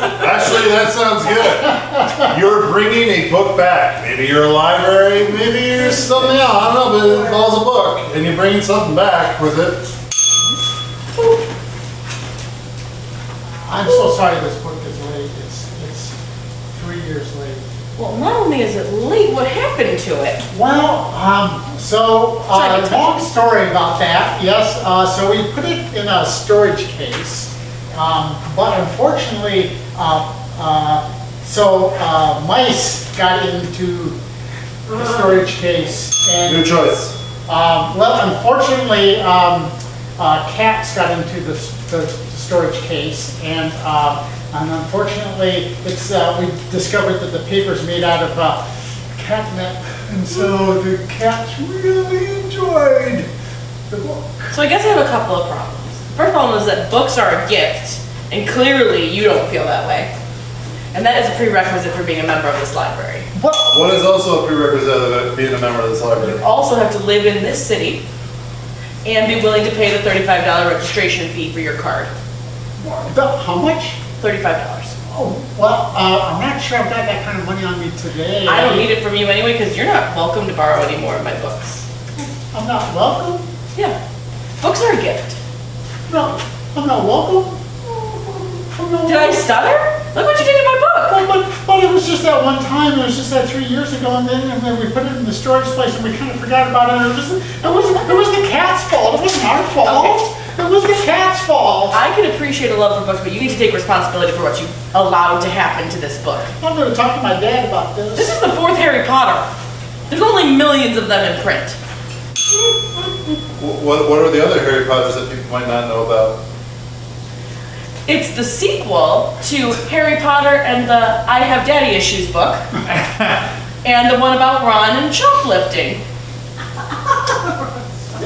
Actually, that sounds good. You're bringing a book back. Maybe you're a library, maybe you're something else. I don't know, but it involves a book, and you're bringing something back with it. I'm so sorry this book is late. It's 3 years late. Well, not only is it late, what happened to it? Well, long story about that, yes. So we put it in a storage case, but unfortunately, mice got into the storage case. And, New choice. well, unfortunately, cats got into the storage case, and unfortunately, it's we discovered that the paper's made out of catnip, and so the cats really enjoyed the book. So I guess I have a couple of problems. First problem is that books are a gift, and clearly you don't feel that way. And that is a prerequisite for being a member of this library. What is also a prerequisite of being a member of this library? You also have to live in this city and be willing to pay the $35 registration fee for your card. How much? $35. Oh, well, I'm not sure I've got that kind of money on me today. I don't need it from you anyway because you're not welcome to borrow any more of my books. I'm not welcome? Yeah. Books are a gift. No, I'm not welcome? I'm not Did I stutter? Look what you did to my book. But it was just that one time, it was just that 3 years ago, and then we put it in the storage place and we kind of forgot about it. It was the cat's fault, it wasn't our fault. Okay. It was the cat's fault. I can appreciate a love for books, but you need to take responsibility for what you allowed to happen to this book. I'm going to talk to my dad about this. This is the 4th Harry Potter. There's only millions of them in print. What are the other Harry Potters that people might not know about? It's the sequel to Harry Potter and the I Have Daddy Issues book, and the one about Ron and shoplifting.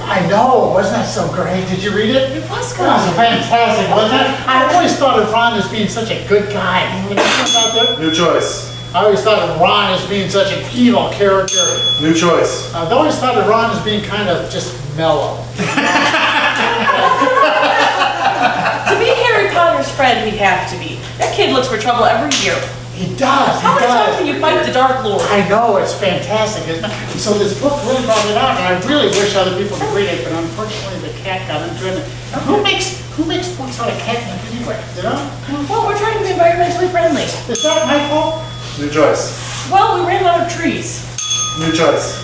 I know, wasn't that so great? Did you read it? It was good. That was fantastic, wasn't it? I always thought of Ron as being such a good guy. New choice. I always thought of Ron as being such an evil character. New choice. I've always thought of Ron as being kind of just mellow. To be Harry Potter's friend, he'd have to be. That kid looks for trouble every year. He does. How many times can you fight the Dark Lord? I know, it's fantastic, isn't it? So this book really brought it out, and I really wish other people could read it, but unfortunately the cat got into it. Who makes books out of catnip anyway, you know? Well, we're trying to be environmentally friendly. Is that my fault? New choice. Well, we ran out of trees. New choice.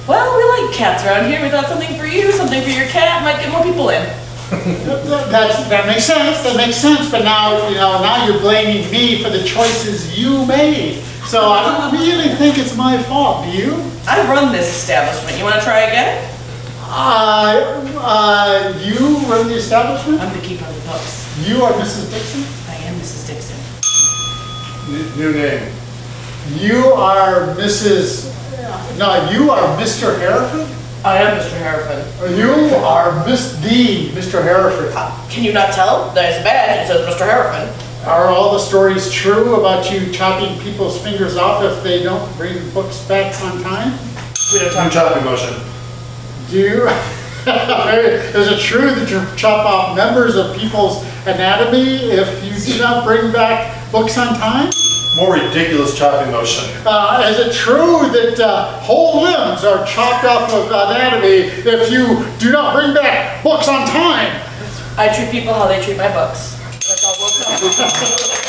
Well, we like cats around here. We thought something for you, something for your cat, might get more people in. That makes sense. That makes sense. But now, now you're blaming me for the choices you made. So I don't really think it's my fault. Do you? I run this establishment. You want to try again? You run the establishment? I'm the keeper of the books. You are Mrs. Dixon? I am Mrs. Dixon. New name. You are Mrs. No, you are Mr. Hereford? I am Mr. Hereford. You are Mr. Hereford. Can you not tell? There's a badge. It says Mr. Hereford. Are all the stories true about you chopping people's fingers off if they don't bring books back on time? We don't New talk. chopping motion. Do you? Is it true that you chop off members of people's anatomy if you do not bring back books on time? More ridiculous chopping motion. Is it true that whole limbs are chopped off of anatomy if you do not bring back books on time? I treat people how they treat my books. That's all we'll come.